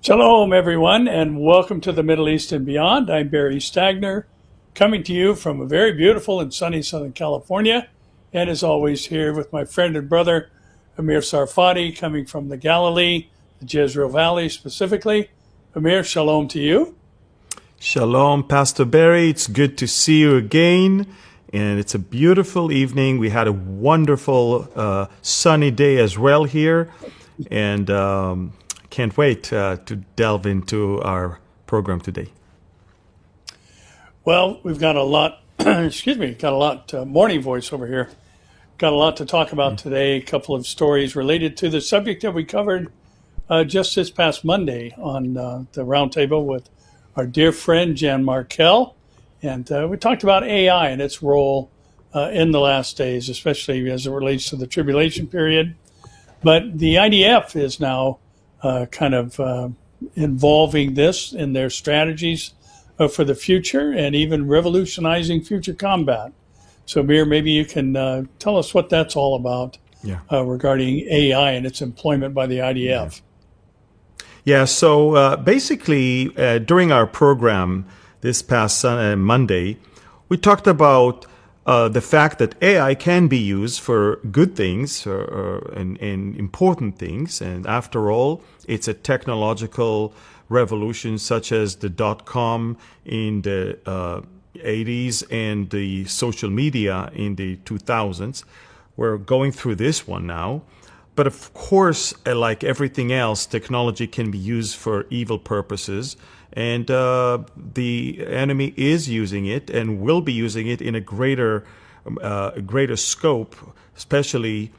Shalom, everyone, and welcome to the Middle East and beyond. I'm Barry Stagner, coming to you from a very beautiful and sunny Southern California, and as always, here with my friend and brother, Amir Tsarfati, coming from the Galilee, the Jezreel Valley specifically. Amir, shalom to you. Shalom, Pastor Barry. It's good to see you again, and it's a beautiful evening. We had a wonderful sunny day as well here, and can't wait to delve into our program today. Well, we've got a lot, morning voice over here. Got a lot to talk about today, a couple of stories related to the subject that we covered just this past Monday on the roundtable with our dear friend Jan Markell. And we talked about AI and its role in the last days, especially as it relates to the tribulation period. But the IDF is now involving this in their strategies for the future and even revolutionizing future combat. So, Amir, maybe you can tell us what that's all about regarding AI and its employment by the IDF. Yeah, so basically, during our program this past Monday, we talked about the fact that AI can be used for good things and important things. And after all, it's a technological revolution such as the .com in the 80s and the social media in the 2000s. We're going through this one now. But of course, like everything else, technology can be used for evil purposes. And the enemy is using it and will be using it in a greater scope, especially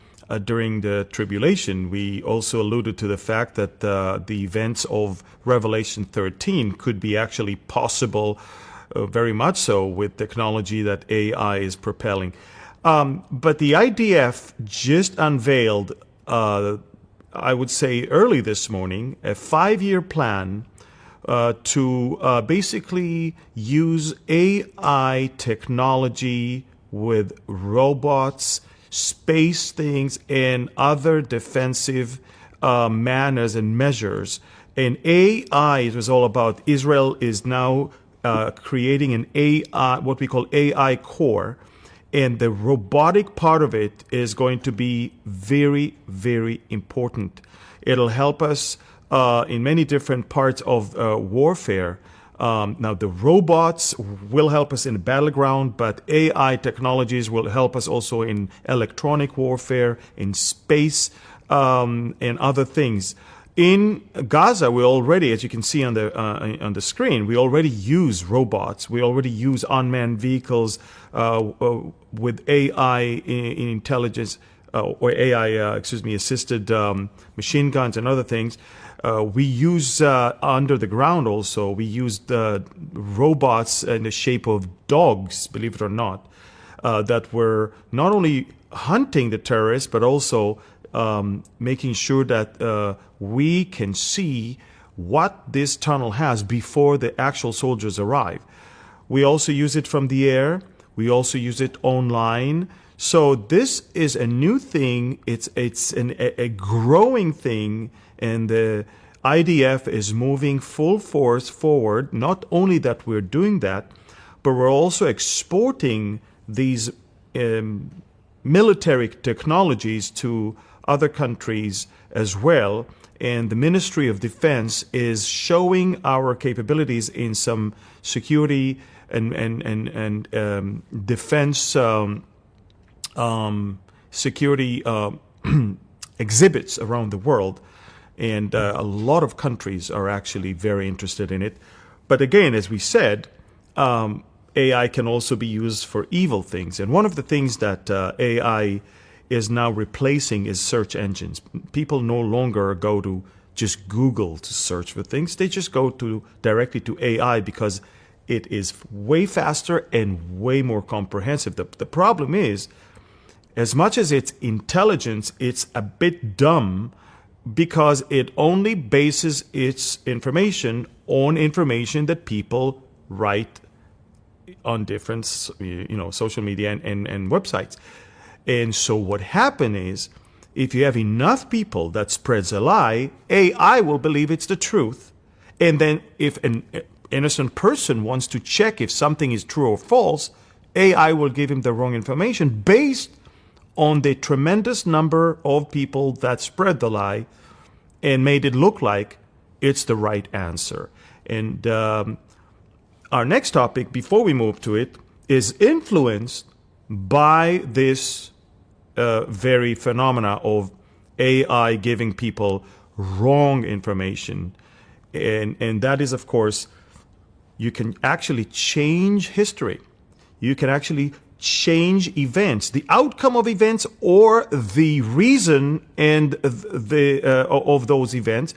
during the tribulation. We also alluded to the fact that the events of Revelation 13 could be actually possible, very much so, with technology that AI is propelling. But the IDF just unveiled, I would say early this morning, a 5-year plan to basically use AI technology with robots, space things, and other defensive manners and measures. And AI, it was all about Israel is now creating an AI, what we call AI core. And the robotic part of it is going to be very, very important. It'll help us in many different parts of warfare. Now, the robots will help us in the battleground, but AI technologies will help us also in electronic warfare, in space, and other things. In Gaza, we already, as you can see on the screen, we already use robots. We already use unmanned vehicles with AI intelligence or AI, assisted machine guns and other things. We use under the ground also. We used robots in the shape of dogs, believe it or not, that were not only hunting the terrorists, but also making sure that we can see what this tunnel has before the actual soldiers arrive. We also use it from the air. We also use it online. So this is a new thing. It's a growing thing, and the IDF is moving full force forward. Not only that we're doing that, but we're also exporting these military technologies to other countries as well. And the Ministry of Defense is showing our capabilities in some security and defense security exhibits around the world. And a lot of countries are actually very interested in it. But again, as we said, AI can also be used for evil things. And one of the things that AI is now replacing is search engines. People no longer go to just Google to search for things. They just go directly to AI because it is way faster and way more comprehensive. The problem is, as much as it's intelligence, it's a bit dumb because it only bases its information on information that people write on different, social media and websites. And so what happened is, if you have enough people that spreads a lie, AI will believe it's the truth, And then if an innocent person wants to check if something is true or false, AI will give him the wrong information based on the tremendous number of people that spread the lie and made it look like it's the right answer. And our next topic, before we move to it, is influenced by this very phenomena of AI giving people wrong information. And that is, of course, you can actually change history. You can actually change events, the outcome of events, or the reason and of those events.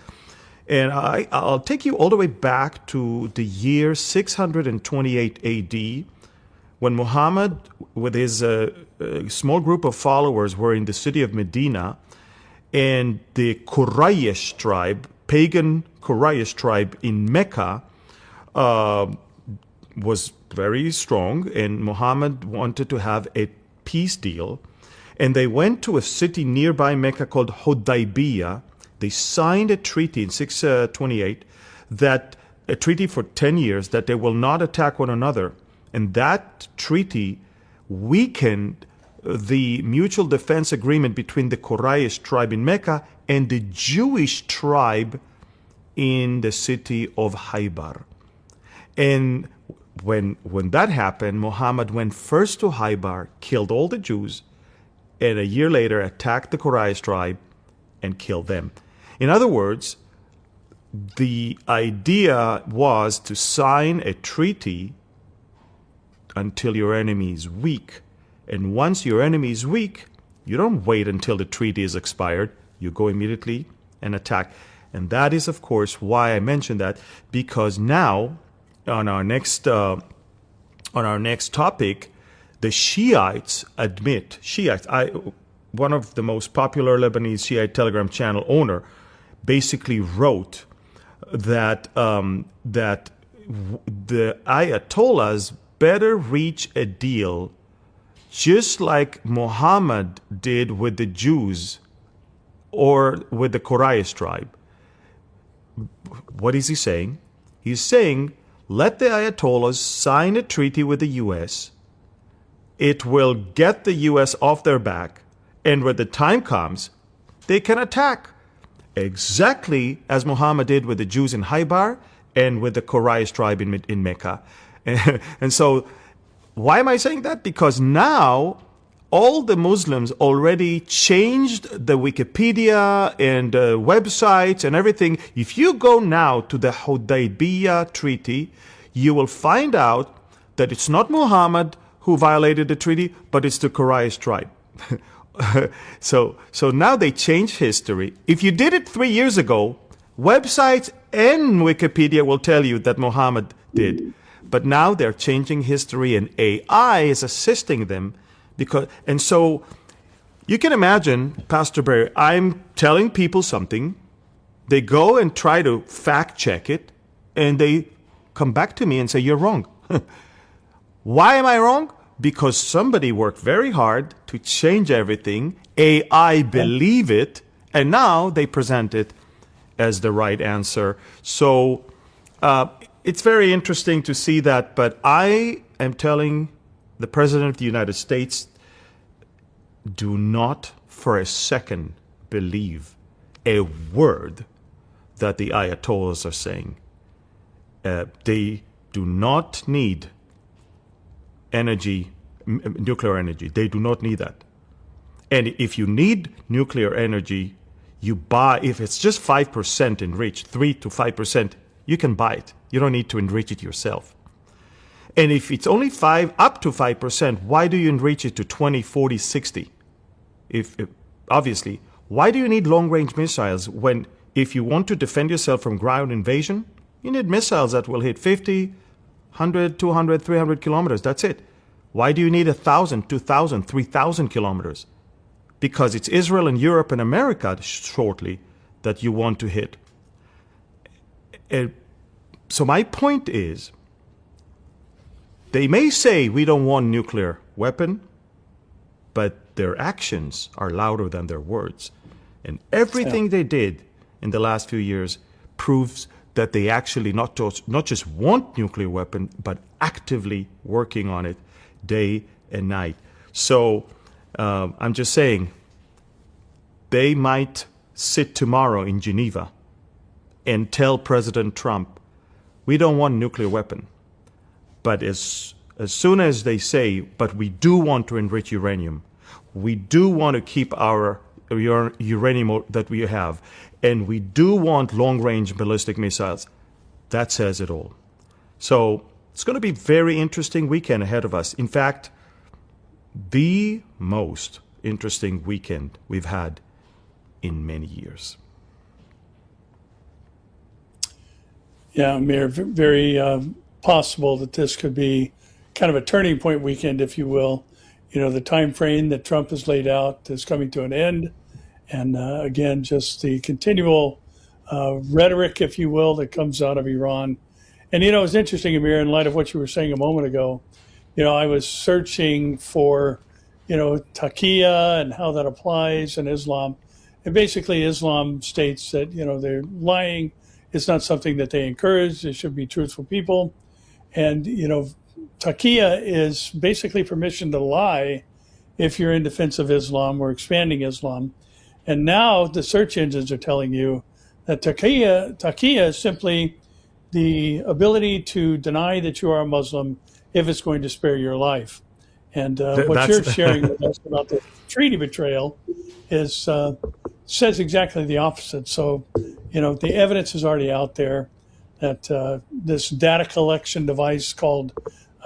And I'll take you all the way back to the year 628 AD, when Muhammad, with his small group of followers, were in the city of Medina, and the Quraysh tribe, pagan Quraysh tribe in Mecca, was very strong, and Muhammad wanted to have a peace deal. And they went to a city nearby Mecca called Hudaybiyah. They signed a treaty in 628, that a treaty for 10 years, that they will not attack one another. And that treaty weakened the mutual defense agreement between the Quraysh tribe in Mecca and the Jewish tribe in the city of Haybar. And when that happened, Muhammad went first to Haybar, killed all the Jews, and a year later attacked the Quraysh tribe and killed them. In other words, the idea was to sign a treaty until your enemy is weak. And once your enemy is weak, you don't wait until the treaty is expired. You go immediately and attack. And that is, of course, why I mentioned that, because now, on our next topic, the Shiites admit, one of the most popular Lebanese Shiite Telegram channel owner, basically wrote that that the Ayatollahs better reach a deal just like Muhammad did with the Jews or with the Quraysh tribe. What is he saying? He's saying, let the Ayatollahs sign a treaty with the U.S. It will get the U.S. off their back, and when the time comes, they can attack. Exactly as Muhammad did with the Jews in Haybar and with the Quraysh tribe in Mecca. And so, why am I saying that? Because now all the Muslims already changed the Wikipedia and websites and everything. If you go now to the Hudaybiyah Treaty, you will find out that it's not Muhammad who violated the treaty, but it's the Quraysh tribe. So now they change history. If you did it 3 years ago, websites and Wikipedia will tell you that Muhammad did. But now they're changing history, and AI is assisting them. And so you can imagine, Pastor Barry, I'm telling people something, they go and try to fact check it, and they come back to me and say, you're wrong. Why am I wrong? Because somebody worked very hard to change everything. AI believe it, and now they present it as the right answer. So it's very interesting to see that, but I am telling the President of the United States, do not for a second believe a word that the Ayatollahs are saying. They do not need nuclear energy. They do not need that. And if you need nuclear energy, you buy, if it's just 5% enriched, 3 to 5%, you can buy it. You don't need to enrich it yourself. And if it's only up to 5%, why do you enrich it to 20, 40, 60? Obviously, why do you need long-range missiles when, if you want to defend yourself from ground invasion, you need missiles that will hit 50, 100, 200, 300 kilometers. That's it. Why do you need 1,000, 2,000, 3,000 kilometers? Because it's Israel and Europe and America shortly that you want to hit. So my point is, they may say we don't want nuclear weapon, but their actions are louder than their words. And everything they did in the last few years proves that they actually not just want nuclear weapon, but actively working on it day and night. So I'm just saying, they might sit tomorrow in Geneva and tell President Trump, we don't want nuclear weapon. But as soon as they say, but we do want to enrich uranium, we do want to keep our uranium that we have, and we do want long-range ballistic missiles, that says it all. So it's going to be a very interesting weekend ahead of us. In fact, the most interesting weekend we've had in many years. Yeah, Amir, very possible that this could be kind of a turning point weekend, if you will. You know, the time frame that Trump has laid out is coming to an end. And again, just the continual rhetoric, if you will, that comes out of Iran. And, you know, it's interesting, Amir, in light of what you were saying a moment ago, you know, I was searching for, you know, taqiyya and how that applies in Islam. And basically, Islam states that, you know, they're lying. It's not something that they encourage. They should be truthful people. And, you know, taqiyya is basically permission to lie if you're in defense of Islam or expanding Islam. And now the search engines are telling you that taqiyya is simply the ability to deny that you are a Muslim if it's going to spare your life. And what you're sharing with us about the treaty betrayal is says exactly the opposite. So, you know, the evidence is already out there that this data collection device called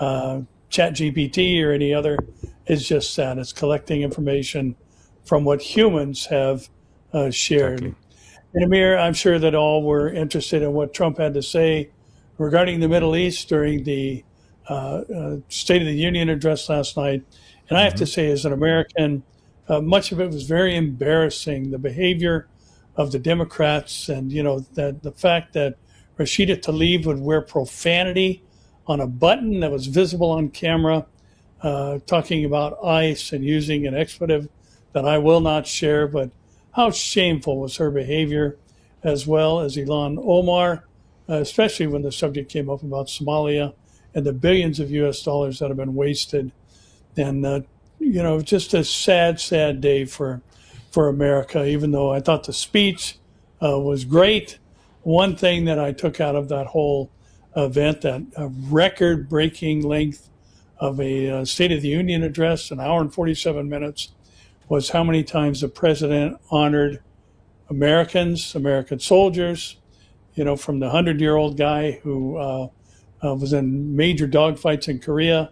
ChatGPT or any other is just that. It's collecting information from what humans have shared. Exactly. And Amir, I'm sure that all were interested in what Trump had to say regarding the Middle East during the State of the Union address last night. And I have to say, as an American, much of it was very embarrassing, the behavior of the Democrats, and, you know, that the fact that Rashida Tlaib would wear profanity on a button that was visible on camera, talking about ICE and using an expletive that I will not share, but how shameful was her behavior, as well as Ilhan Omar, especially when the subject came up about Somalia and the billions of US dollars that have been wasted. And, you know, just a sad, sad day for America, even though I thought the speech was great. One thing that I took out of that whole event, that record-breaking length of a State of the Union address, an hour and 47 minutes, was how many times the president honored Americans, American soldiers, you know, from the 100-year-old guy who was in major dogfights in Korea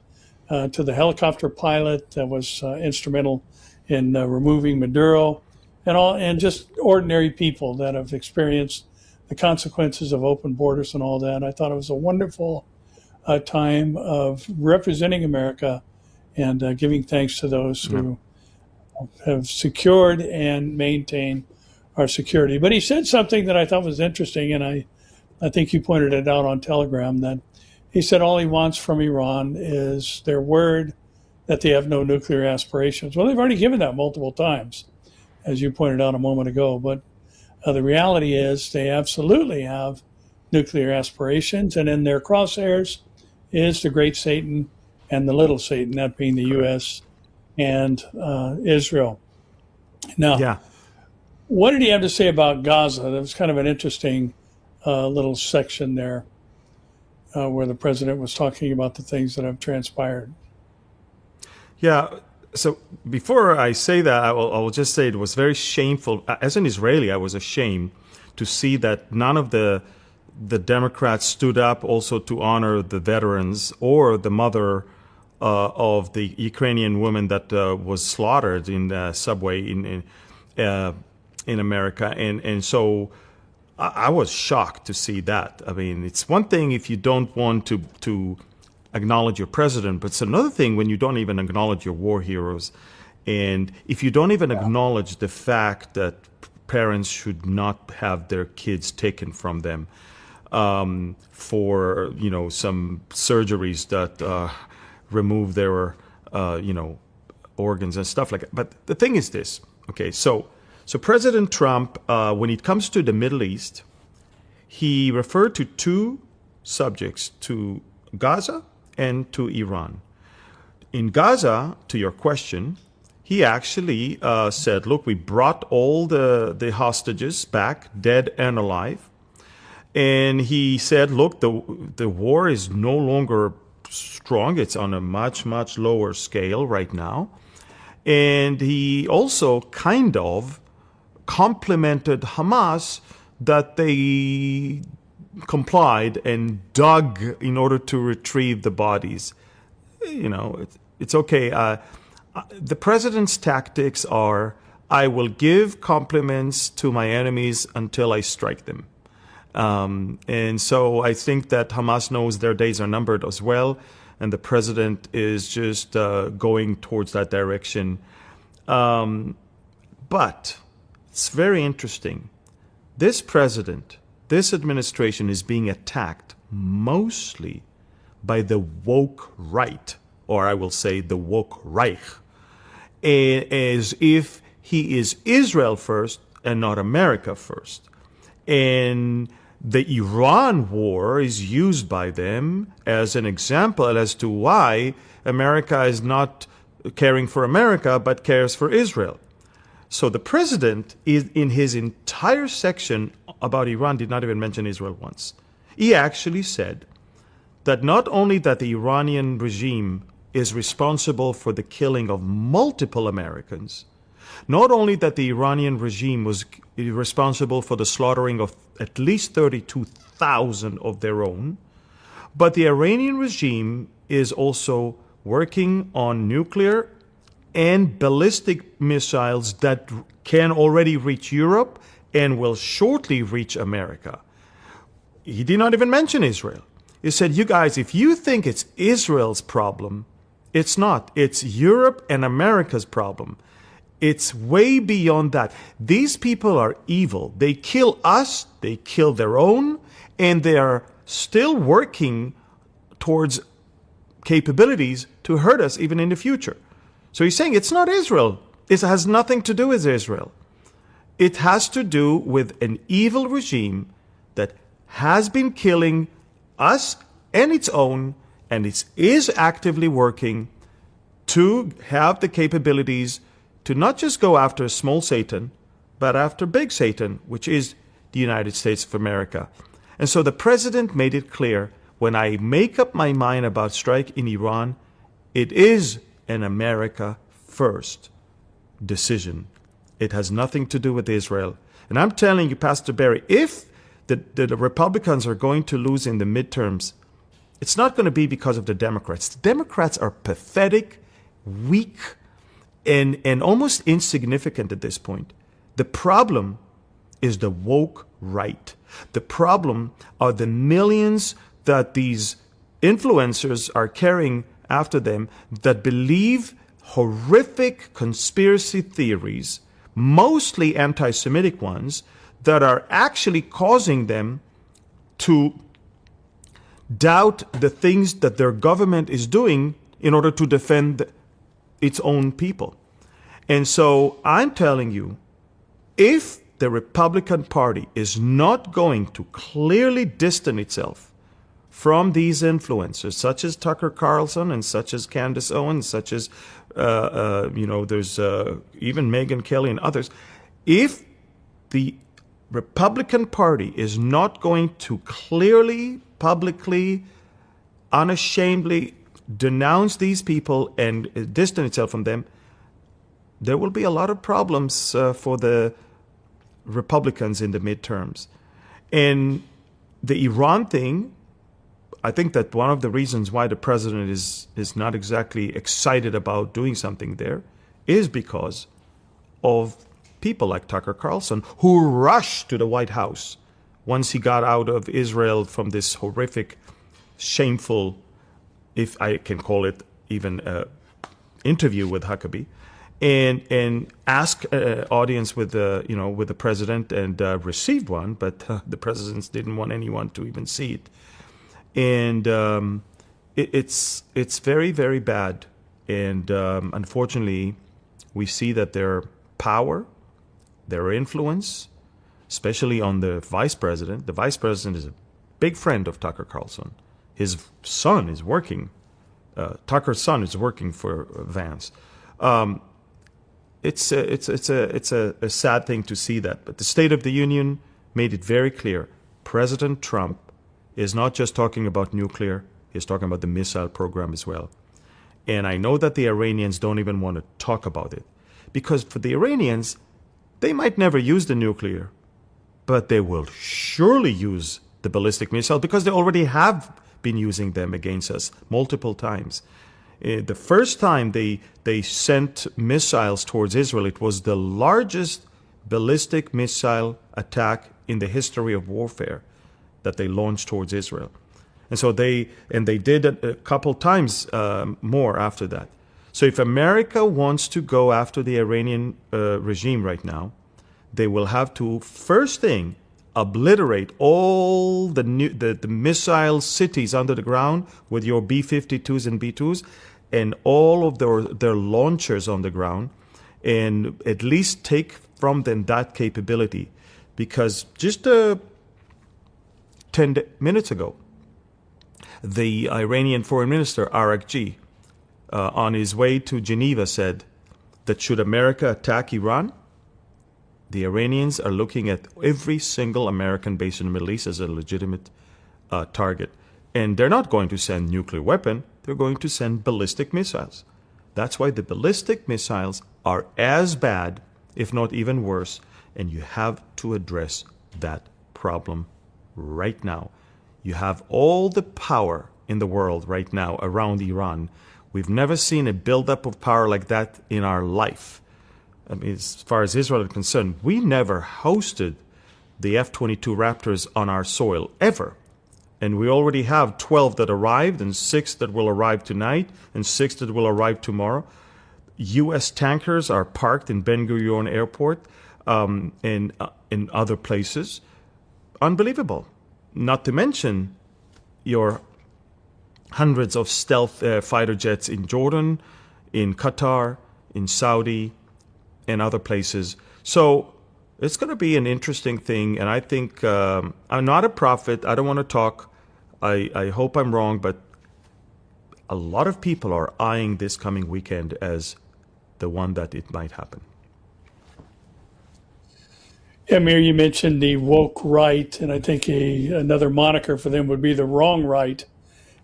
to the helicopter pilot that was instrumental in removing Maduro, and just ordinary people that have experienced the consequences of open borders and all that. I thought it was a wonderful time of representing America and giving thanks to those who have secured and maintained our security. But he said something that I thought was interesting, and I think you pointed it out on Telegram, that he said all he wants from Iran is their word that they have no nuclear aspirations. Well, they've already given that multiple times, as you pointed out a moment ago. But the reality is they absolutely have nuclear aspirations, and in their crosshairs is the great Satan and the little Satan, that being the U.S. and Israel. Now, what did he have to say about Gaza? That was kind of an interesting little section there where the president was talking about the things that have transpired. Yeah. So before I say that, I will just say it was very shameful. As an Israeli, I was ashamed to see that none of the Democrats stood up also to honor the veterans or the mother of the Ukrainian woman that was slaughtered in the subway in America. And so I was shocked to see that. I mean, it's one thing if you don't want to acknowledge your president, but it's another thing when you don't even acknowledge your war heroes. And if you don't even acknowledge the fact that parents should not have their kids taken from them for, you know, some surgeries that remove their, you know, organs and stuff like that. But the thing is this, okay, so President Trump, when it comes to the Middle East, he referred to two subjects, to Gaza and to Iran. In Gaza, to your question, he actually said, look, we brought all the hostages back, dead and alive. And he said, look, the war is no longer strong. It's on a much, much lower scale right now. And he also kind of complimented Hamas that they complied and dug in order to retrieve the bodies. You know, it's okay. The president's tactics are, I will give compliments to my enemies until I strike them. And so I think that Hamas knows their days are numbered as well, and the president is just going towards that direction. But it's very interesting. This president, this administration is being attacked mostly by the woke right, or I will say the woke Reich, as if he is Israel first and not America first. And the Iran war is used by them as an example as to why America is not caring for America but cares for Israel. So the president, in his entire section about Iran, did not even mention Israel once. He actually said that not only that the Iranian regime is responsible for the killing of multiple Americans, not only that the Iranian regime was responsible for the slaughtering of at least 32,000 of their own, but the Iranian regime is also working on nuclear and ballistic missiles that can already reach Europe and will shortly reach America. He did not even mention Israel. He said, you guys, if you think it's Israel's problem, it's not. It's Europe and America's problem. It's way beyond that. These people are evil. They kill us, they kill their own, and they are still working towards capabilities to hurt us even in the future. So he's saying it's not Israel. It has nothing to do with Israel. It has to do with an evil regime that has been killing us and its own, and it is actively working to have the capabilities to not just go after small Satan, but after big Satan, which is the United States of America. And so the president made it clear, when I make up my mind about strike in Iran, it is an America first decision. It has nothing to do with Israel. And I'm telling you, Pastor Barry, if the Republicans are going to lose in the midterms, it's not going to be because of the Democrats. The Democrats are pathetic, weak, and almost insignificant at this point. The problem is the woke right. The problem are the millions that these influencers are carrying after them that believe horrific conspiracy theories, mostly anti-Semitic ones, that are actually causing them to doubt the things that their government is doing in order to defend its own people. And so I'm telling you, if the Republican Party is not going to clearly distance itself from these influencers, such as Tucker Carlson and such as Candace Owens, such as, there's even Megyn Kelly and others, if the Republican Party is not going to clearly, publicly, unashamedly denounce these people and distance itself from them, there will be a lot of problems for the Republicans in the midterms. And the Iran thing, I think that one of the reasons why the president is not exactly excited about doing something there is because of people like Tucker Carlson, who rushed to the White House once he got out of Israel from this horrific, shameful, if I can call it even, interview with Huckabee, and asked audience with the president, and received one, but the presidents didn't want anyone to even see it. And it's very, very bad. And unfortunately, we see that their power, their influence, especially on the vice president. The vice president is a big friend of Tucker Carlson. His son is working. Tucker's son is working for Vance. It's a sad thing to see that. But the State of the Union made it very clear. President Trump is not just talking about nuclear. He's talking about the missile program as well. And I know that the Iranians don't even want to talk about it. Because for the Iranians, they might never use the nuclear, but they will surely use the ballistic missile because they already have been using them against us multiple times. The first time they sent missiles towards Israel, it was the largest ballistic missile attack in the history of warfare that they launched towards Israel. And so they did it a couple times more after that. So if America wants to go after the Iranian regime right now, they will have to, first thing, obliterate all the missile cities under the ground with your B-52s and B-2s and all of their launchers on the ground, and at least take from them that capability. Because just 10 minutes ago, the Iranian Foreign Minister, Arakji, on his way to Geneva said that should America attack Iran, the Iranians are looking at every single American base in the Middle East as a legitimate target. And they're not going to send nuclear weapon, they're going to send ballistic missiles. That's why the ballistic missiles are as bad, if not even worse, and you have to address that problem right now. You have all the power in the world right now around Iran. We've never seen a buildup of power like that in our life. I mean, as far as Israel is concerned, we never hosted the F-22 Raptors on our soil, ever. And we already have 12 that arrived, and 6 that will arrive tonight, and 6 that will arrive tomorrow. U.S. tankers are parked in Ben Gurion Airport and in other places. Unbelievable. Not to mention your hundreds of stealth fighter jets in Jordan, in Qatar, in Saudi, and other places. So it's going to be an interesting thing. And I think I'm not a prophet. I don't want to talk. I hope I'm wrong, but a lot of people are eyeing this coming weekend as the one that it might happen. Amir, you mentioned the woke right, and I think another moniker for them would be the wrong right.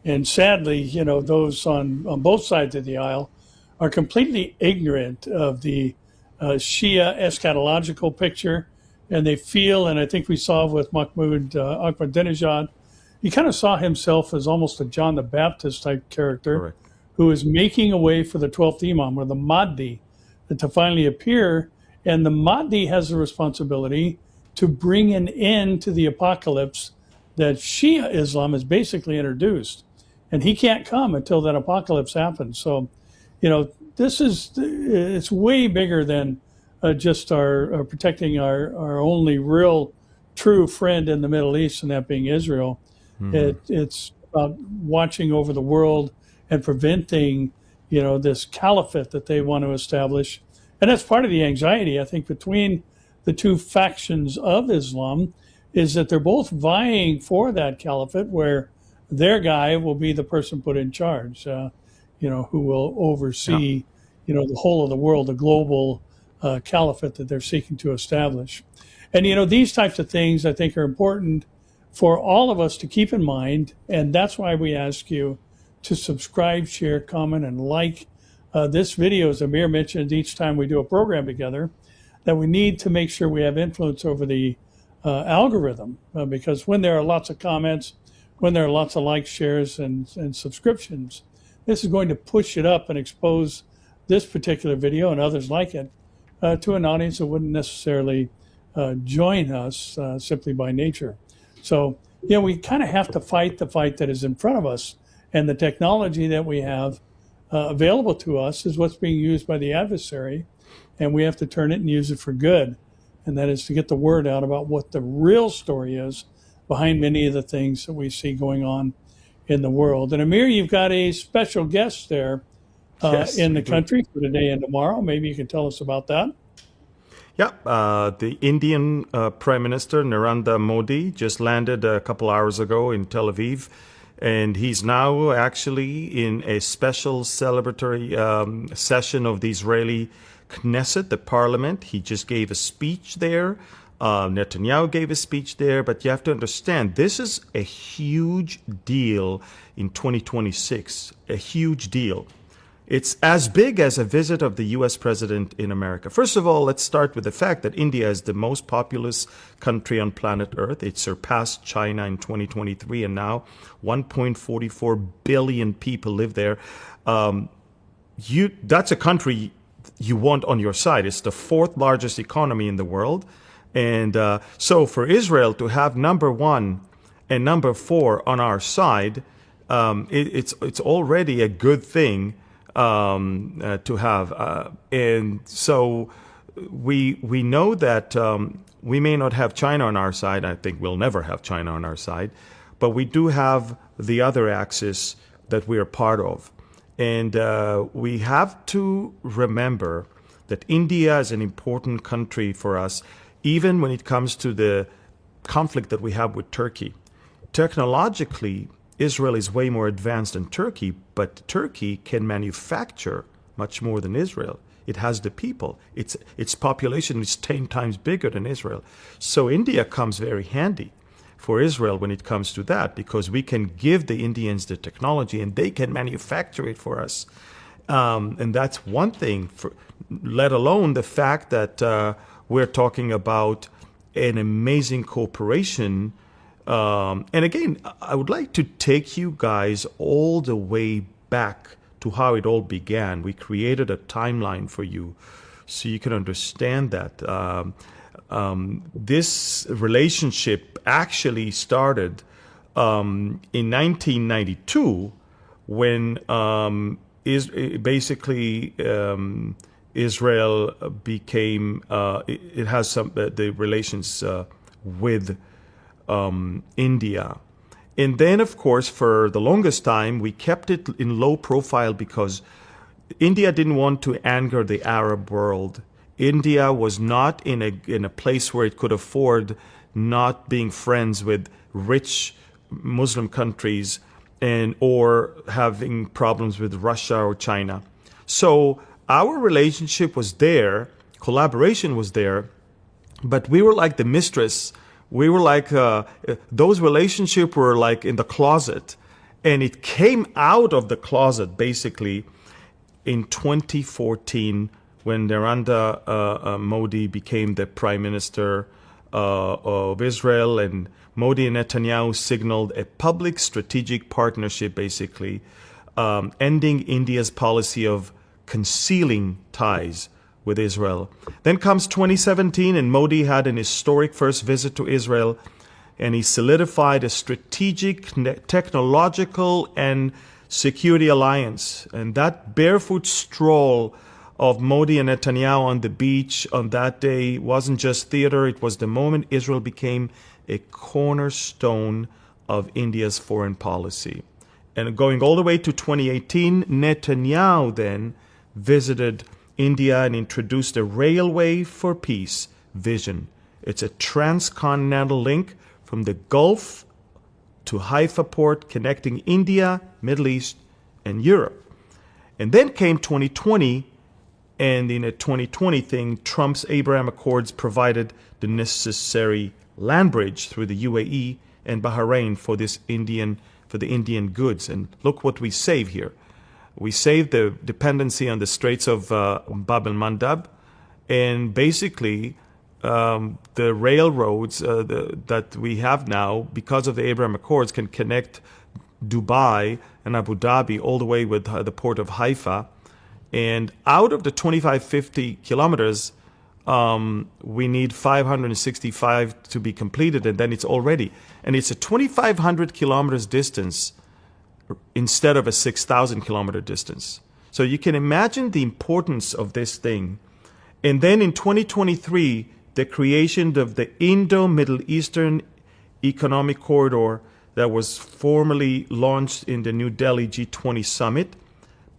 And sadly, those on both sides of the aisle are completely ignorant of the Shia eschatological picture, and they feel, and I think we saw with Mahmoud Ahmadinejad, he kind of saw himself as almost a John the Baptist type character. Correct. Who is making a way for the 12th Imam, or the Mahdi, to finally appear. And the Mahdi has the responsibility to bring an end to the apocalypse that Shia Islam has basically introduced. And he can't come until that apocalypse happens. So, it's way bigger than just our protecting our only real true friend in the Middle East, and that being Israel. Mm-hmm. It's about watching over the world and preventing, this caliphate that they want to establish. And that's part of the anxiety, I think, between the two factions of Islam, is that they're both vying for that caliphate where their guy will be the person put in charge, who will oversee, the whole of the world, the global caliphate that they're seeking to establish. And, these types of things, I think, are important for all of us to keep in mind. And that's why we ask you to subscribe, share, comment, and like this video, as Amir mentioned, each time we do a program together, that we need to make sure we have influence over the algorithm, because when there are lots of comments, when there are lots of likes, shares, and subscriptions, this is going to push it up and expose this particular video and others like it to an audience that wouldn't necessarily join us simply by nature. So, we kind of have to fight the fight that is in front of us, and the technology that we have available to us is what's being used by the adversary, and we have to turn it and use it for good. And that is to get the word out about what the real story is behind many of the things that we see going on in the world. And Amir, you've got a special guest there in the country for today and tomorrow. Maybe you can tell us about that. Yeah, the Indian Prime Minister Narendra Modi just landed a couple hours ago in Tel Aviv, and he's now actually in a special celebratory session of the Israeli Knesset, the parliament. He just gave a speech there. Netanyahu gave a speech there, but you have to understand, this is a huge deal in 2026, a huge deal. It's as big as a visit of the U.S. president in America. First of all, let's start with the fact that India is the most populous country on planet Earth. It surpassed China in 2023, and now 1.44 billion people live there. That's a country you want on your side. It's the fourth largest economy in the world. And so for Israel to have number one and number four on our side, it's already a good thing to have. And so we know that we may not have China on our side. I think we'll never have China on our side. But we do have the other axis that we are part of. And we have to remember that India is an important country for us, even when it comes to the conflict that we have with Turkey. Technologically, Israel is way more advanced than Turkey, but Turkey can manufacture much more than Israel. It has the people. Its population is 10 times bigger than Israel. So India comes very handy for Israel when it comes to that, because we can give the Indians the technology and they can manufacture it for us. And that's one thing, let alone the fact that we're talking about an amazing cooperation. And again, I would like to take you guys all the way back to how it all began. We created a timeline for you so you can understand that. This relationship actually started in 1992 when Israel became, it has some the relations with India. And then, of course, for the longest time, we kept it in low profile because India didn't want to anger the Arab world. India was not in a place where it could afford not being friends with rich Muslim countries or having problems with Russia or China. So our relationship was there, collaboration was there, but we were like the mistress. We were like, those relationships were like in the closet. And it came out of the closet basically in 2014 when Narendra Modi became the prime minister of Israel, and Modi and Netanyahu signaled a public strategic partnership basically, ending India's policy of concealing ties with Israel. Then comes 2017, and Modi had an historic first visit to Israel, and he solidified a strategic, technological, and security alliance. And that barefoot stroll of Modi and Netanyahu on the beach on that day wasn't just theater, it was the moment Israel became a cornerstone of India's foreign policy. And going all the way to 2018, Netanyahu then visited India and introduced a Railway for Peace vision. It's a transcontinental link from the Gulf to Haifa port connecting India, Middle East, and Europe. And then came 2020, and in a 2020 thing, Trump's Abraham Accords provided the necessary land bridge through the UAE and Bahrain for the Indian goods. And look what we save here. We saved the dependency on the Straits of Bab el-Mandab, and basically the railroads that we have now, because of the Abraham Accords, can connect Dubai and Abu Dhabi all the way with the port of Haifa. And out of the 2550 kilometers, we need 565 to be completed, and then it's already. And it's a 2,500 kilometers distance instead of a 6,000 kilometer distance. So you can imagine the importance of this thing. And then in 2023, the creation of the Indo-Middle Eastern Economic Corridor that was formally launched in the New Delhi G20 summit,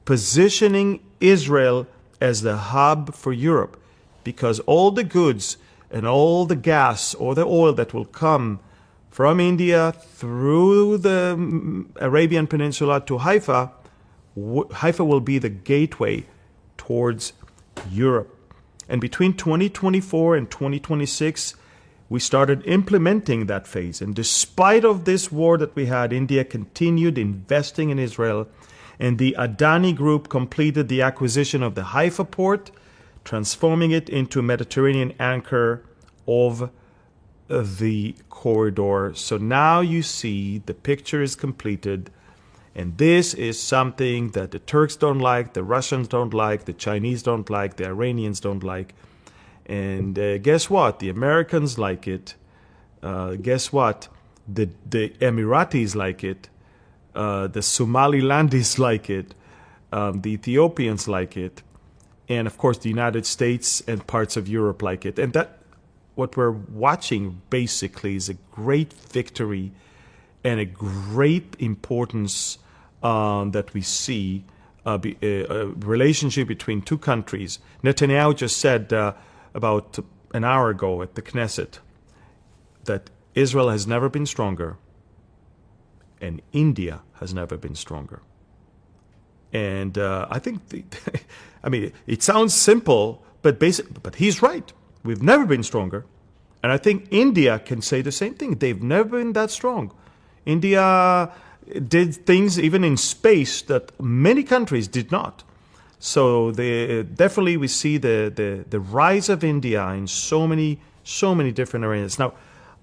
positioning Israel as the hub for Europe. because all the goods and all the gas or the oil that will come from India through the Arabian Peninsula to Haifa, Haifa will be the gateway towards Europe. And between 2024 and 2026, we started implementing that phase. And despite of this war that we had, India continued investing in Israel. And the Adani Group completed the acquisition of the Haifa port, transforming it into a Mediterranean anchor of the corridor. So now you see the picture is completed. And this is something that the Turks don't like, the Russians don't like, the Chinese don't like, the Iranians don't like. And guess what? The Americans like it. Guess what? The Emiratis like it. The Somalilandis like it. The Ethiopians like it. And of course, the United States and parts of Europe like it. And that, what we're watching basically is a great victory and a great importance that we see a relationship between two countries. Netanyahu just said about an hour ago at the Knesset that Israel has never been stronger and India has never been stronger. And I think, I mean, it sounds simple, but he's right. We've never been stronger. And I think India can say the same thing. They've never been that strong. India did things even in space that many countries did not. So definitely we see the rise of India in so many different areas. Now,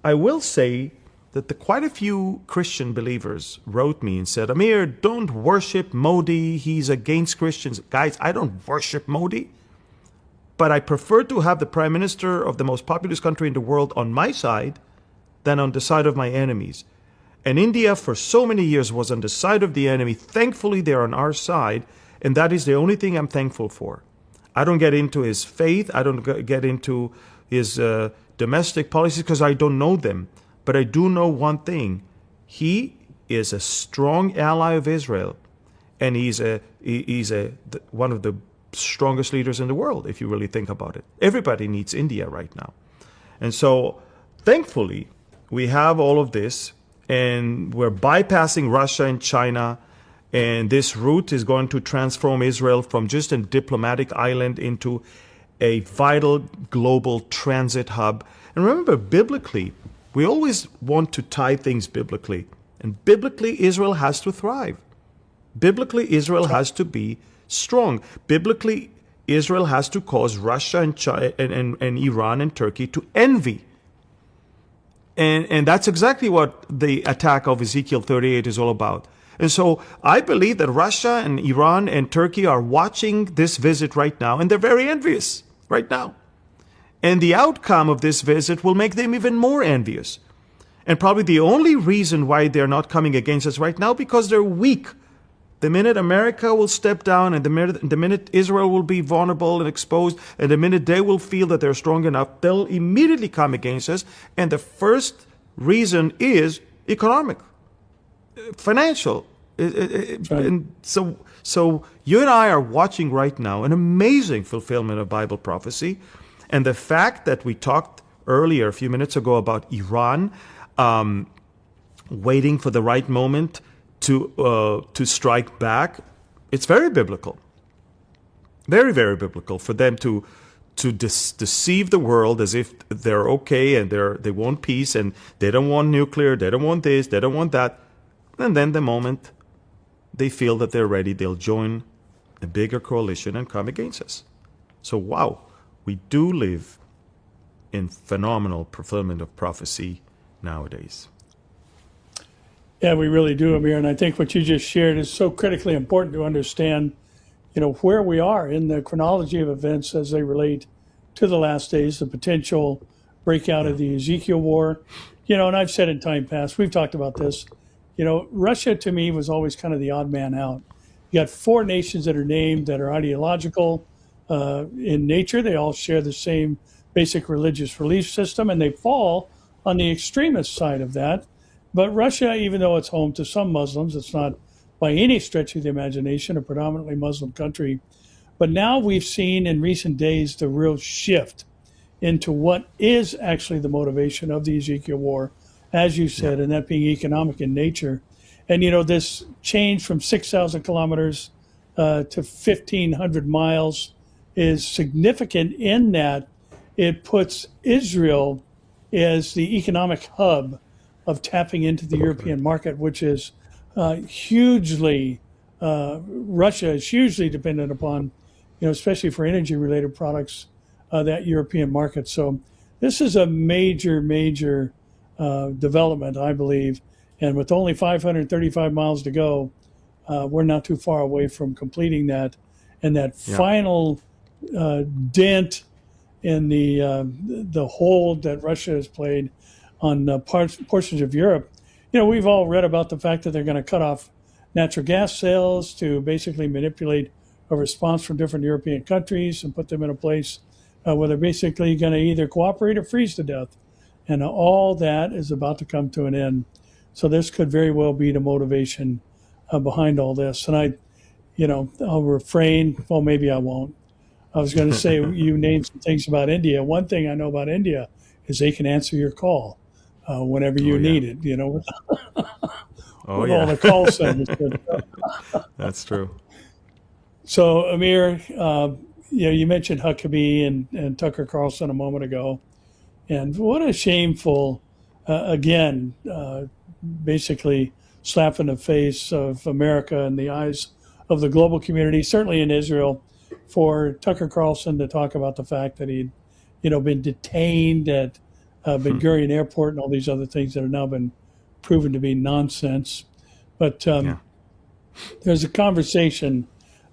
I will say that quite a few Christian believers wrote me and said, Amir, don't worship Modi. He's against Christians. Guys, I don't worship Modi. But I prefer to have the prime minister of the most populous country in the world on my side than on the side of my enemies. And India, for so many years, was on the side of the enemy. Thankfully, they're on our side, and that is the only thing I'm thankful for. I don't get into his faith. I don't get into his domestic policies because I don't know them. But I do know one thing. He is a strong ally of Israel, and he's one of the strongest leaders in the world, if you really think about it. Everybody needs India right now. And so, thankfully, we have all of this, and we're bypassing Russia and China, and this route is going to transform Israel from just a diplomatic island into a vital global transit hub. And remember, biblically, we always want to tie things biblically. And biblically, Israel has to thrive. Biblically, Israel has to be strong. Biblically, Israel has to cause Russia and China and Iran and Turkey to envy. And that's exactly what the attack of Ezekiel 38 is all about. And so I believe that Russia and Iran and Turkey are watching this visit right now, and they're very envious right now. And the outcome of this visit will make them even more envious. And probably the only reason why they're not coming against us right now, because they're weak. The minute America will step down, and the minute Israel will be vulnerable and exposed, and the minute they will feel that they're strong enough, they'll immediately come against us. And the first reason is economic, financial. Right. And so you and I are watching right now an amazing fulfillment of Bible prophecy. And the fact that we talked earlier, a few minutes ago, about Iran waiting for the right moment to strike back, it's very biblical. Very, very biblical for them to deceive the world as if they're okay and they want peace and they don't want nuclear, they don't want this, they don't want that. And then the moment they feel that they're ready, they'll join a bigger coalition and come against us. So wow, we do live in phenomenal fulfillment of prophecy nowadays. Yeah, we really do, Amir. And I think what you just shared is so critically important to understand, where we are in the chronology of events as they relate to the last days, the potential breakout of the Ezekiel war. And I've said in time past, we've talked about this, Russia to me was always kind of the odd man out. You got four nations that are named that are ideological in nature. They all share the same basic religious belief system, and they fall on the extremist side of that. But Russia, even though it's home to some Muslims, it's not by any stretch of the imagination a predominantly Muslim country. But now we've seen in recent days the real shift into what is actually the motivation of the Ezekiel war, as you said, and that being economic in nature. And, this change from 6,000 kilometers to 1,500 miles is significant in that it puts Israel as the economic hub of tapping into the European market, which is hugely, Russia is hugely dependent upon, especially for energy-related products, that European market. So this is a major, major development, I believe. And with only 535 miles to go, we're not too far away from completing that. And that final dent in the hold that Russia has played on portions of Europe. We've all read about the fact that they're going to cut off natural gas sales to basically manipulate a response from different European countries and put them in a place where they're basically going to either cooperate or freeze to death. And all that is about to come to an end. So this could very well be the motivation behind all this. And I'll refrain. Well, maybe I won't. I was going to say, you named some things about India. One thing I know about India is they can answer your call whenever you need it, with all the call centers. That's true. So, Amir, you mentioned Huckabee and Tucker Carlson a moment ago. And what a shameful, basically slap in the face of America and the eyes of the global community, certainly in Israel, for Tucker Carlson to talk about the fact that he'd, been detained at Ben Gurion Airport and all these other things that have now been proven to be nonsense. But there's a conversation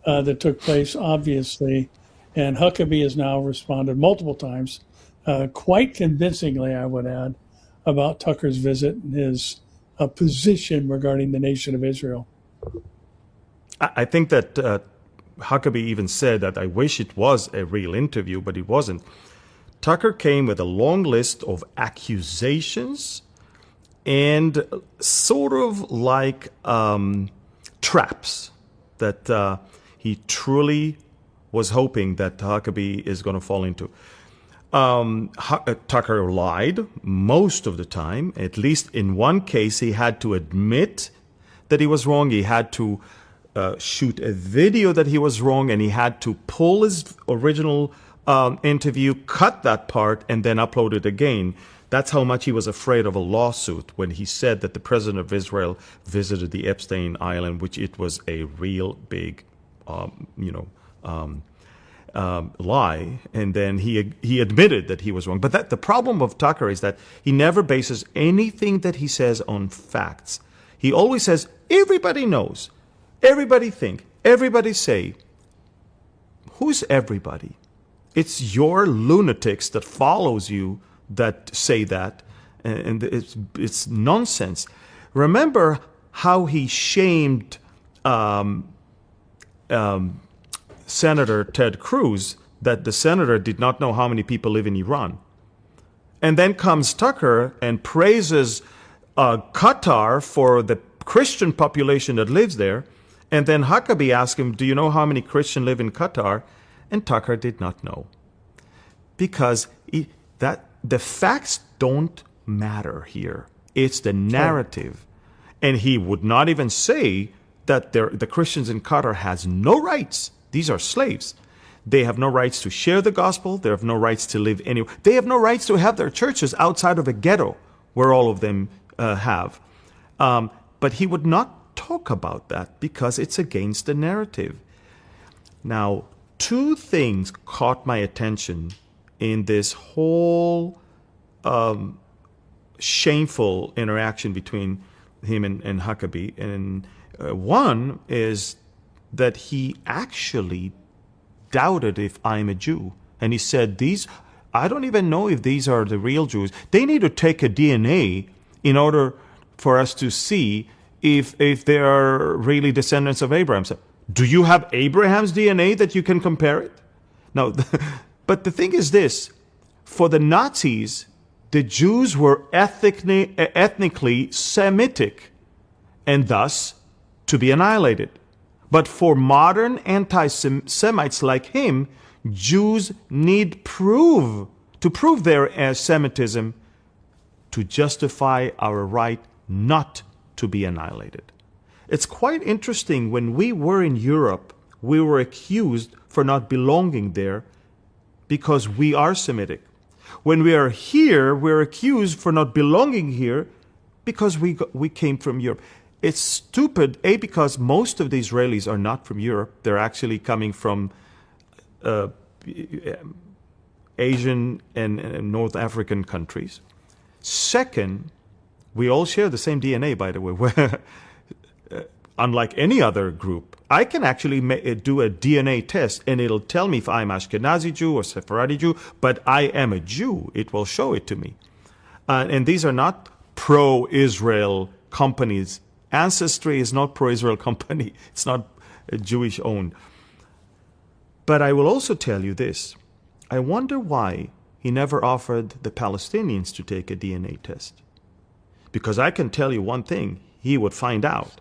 that took place, obviously, and Huckabee has now responded multiple times, quite convincingly, I would add, about Tucker's visit and his position regarding the nation of Israel. I think that Huckabee even said that I wish it was a real interview, but it wasn't. Tucker came with a long list of accusations and sort of like traps that he truly was hoping that Huckabee is going to fall into. Tucker lied most of the time. At least in one case, he had to admit that he was wrong. He had to shoot a video that he was wrong, and he had to pull his original interview, cut that part, and then upload it again. That's how much he was afraid of a lawsuit when he said that the president of Israel visited the Epstein Island, which it was a real big, lie, and then he admitted that he was wrong. But the problem of Tucker is that he never bases anything that he says on facts. He always says, everybody knows, everybody think, everybody say. Who's everybody? It's your lunatics that follows you that say that, and it's nonsense. Remember how he shamed Senator Ted Cruz, that the senator did not know how many people live in Iran. And then comes Tucker and praises Qatar for the Christian population that lives there. And then Huckabee asked him, do you know how many Christians live in Qatar? And Tucker did not know. Because the facts don't matter here. It's the narrative. And he would not even say that the Christians in Qatar has no rights. These are slaves. They have no rights to share the gospel. They have no rights to live anywhere. They have no rights to have their churches outside of a ghetto where all of them have. But he would not talk about that because it's against the narrative. Now, two things caught my attention in this whole shameful interaction between him and Huckabee. And one is that he actually doubted if I'm a Jew. And he said, I don't even know if these are the real Jews. They need to take a DNA in order for us to see if they are really descendants of Abraham. So, do you have Abraham's DNA that you can compare it? No, but the thing is this. For the Nazis, the Jews were ethnically Semitic and thus to be annihilated. But for modern anti-Semites like him, Jews need to prove their Semitism to justify our right not to be annihilated. It's quite interesting. When we were in Europe, we were accused for not belonging there because we are Semitic. When we are here, we're accused for not belonging here because we came from Europe. It's stupid, because most of the Israelis are not from Europe. They're actually coming from Asian and North African countries. Second, we all share the same DNA, by the way. Unlike any other group, I can actually do a DNA test and it'll tell me if I'm Ashkenazi Jew or Sephardi Jew, but I am a Jew. It will show it to me. And these are not pro-Israel companies. Ancestry is not pro-Israel company. It's not Jewish owned. But I will also tell you this. I wonder why he never offered the Palestinians to take a DNA test. Because I can tell you one thing, he would find out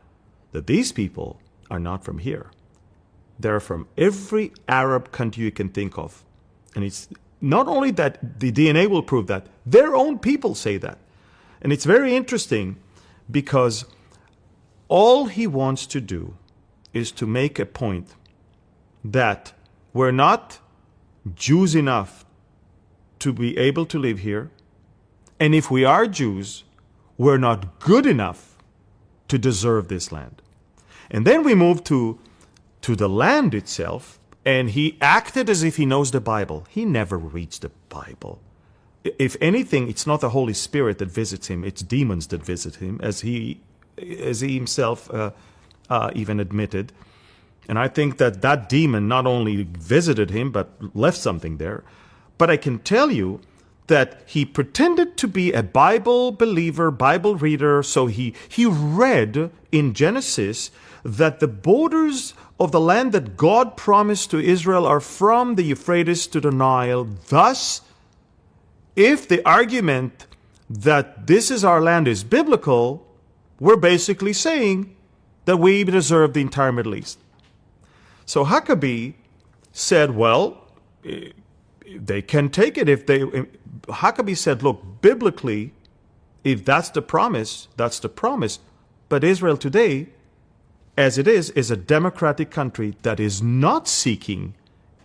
that these people are not from here. They're from every Arab country you can think of. And it's not only that the DNA will prove that, their own people say that. And it's very interesting because all he wants to do is to make a point that we're not Jews enough to be able to live here. And if we are Jews, we're not good enough to deserve this land. And then we move to the land itself, and he acted as if he knows the Bible. He never reads the Bible. If anything, it's not the Holy Spirit that visits him, it's demons that visit him, as he himself even admitted. And I think that demon not only visited him, but left something there. But I can tell you that he pretended to be a Bible believer, Bible reader. So he read in Genesis that the borders of the land that God promised to Israel are from the Euphrates to the Nile. Thus, if the argument that this is our land is biblical, we're basically saying that we deserve the entire Middle East. So Huckabee said, well, they can take it if they... Huckabee said, look, biblically, if that's the promise, that's the promise. But Israel today, as it is a democratic country that is not seeking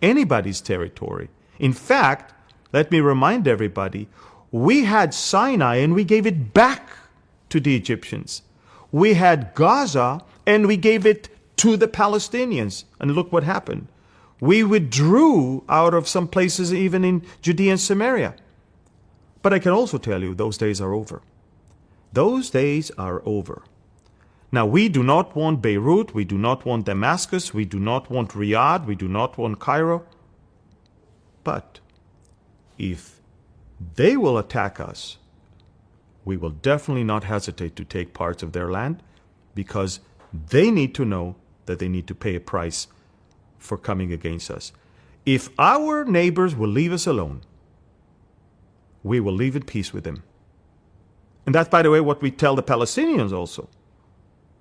anybody's territory. In fact, let me remind everybody, we had Sinai and we gave it back to the Egyptians. We had Gaza and we gave it to the Palestinians. And look what happened. We withdrew out of some places even in Judea and Samaria. But I can also tell you those days are over. Those days are over. Now, we do not want Beirut, we do not want Damascus, we do not want Riyadh, we do not want Cairo. But if they will attack us, we will definitely not hesitate to take parts of their land, because they need to know that they need to pay a price for coming against us. If our neighbors will leave us alone, we will live in peace with them. And that's, by the way, what we tell the Palestinians also.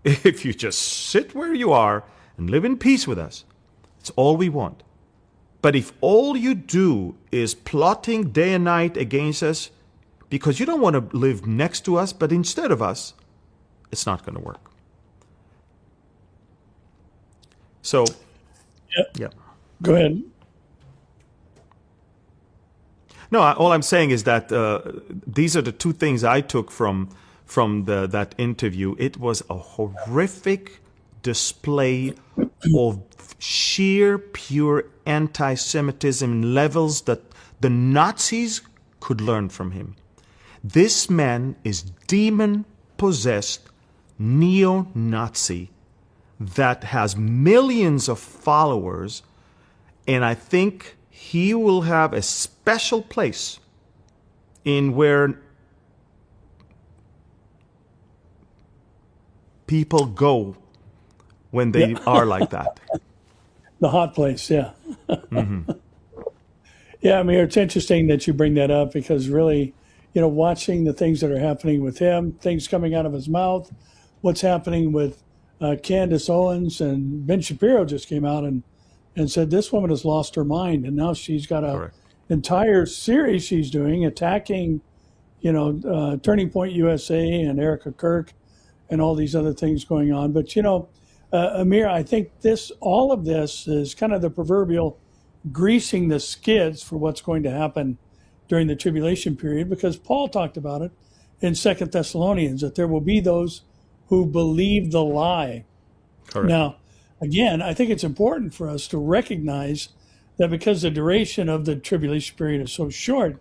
If you just sit where you are and live in peace with us, it's all we want. But if all you do is plotting day and night against us because you don't want to live next to us, but instead of us, it's not going to work. So, yeah. Go ahead. No, all I'm saying is that these are the two things I took from that interview. It was a horrific display of sheer, pure anti-Semitism levels that the Nazis could learn from him. This man is demon-possessed neo-Nazi that has millions of followers, and I think he will have a special place in where people go when they are like that. The hot place, yeah. Mm-hmm. Yeah, I mean, it's interesting that you bring that up because really, watching the things that are happening with him, things coming out of his mouth, what's happening with Candace Owens and Ben Shapiro just came out and said this woman has lost her mind, and now she's got a Correct. entire series she's doing attacking, Turning Point USA and Erica Kirk and all these other things going on. But Amir, I think all of this is kind of the proverbial greasing the skids for what's going to happen during the tribulation period, because Paul talked about it in 2 Thessalonians, that there will be those who believe the lie. Correct. Now, again, I think it's important for us to recognize that because the duration of the tribulation period is so short,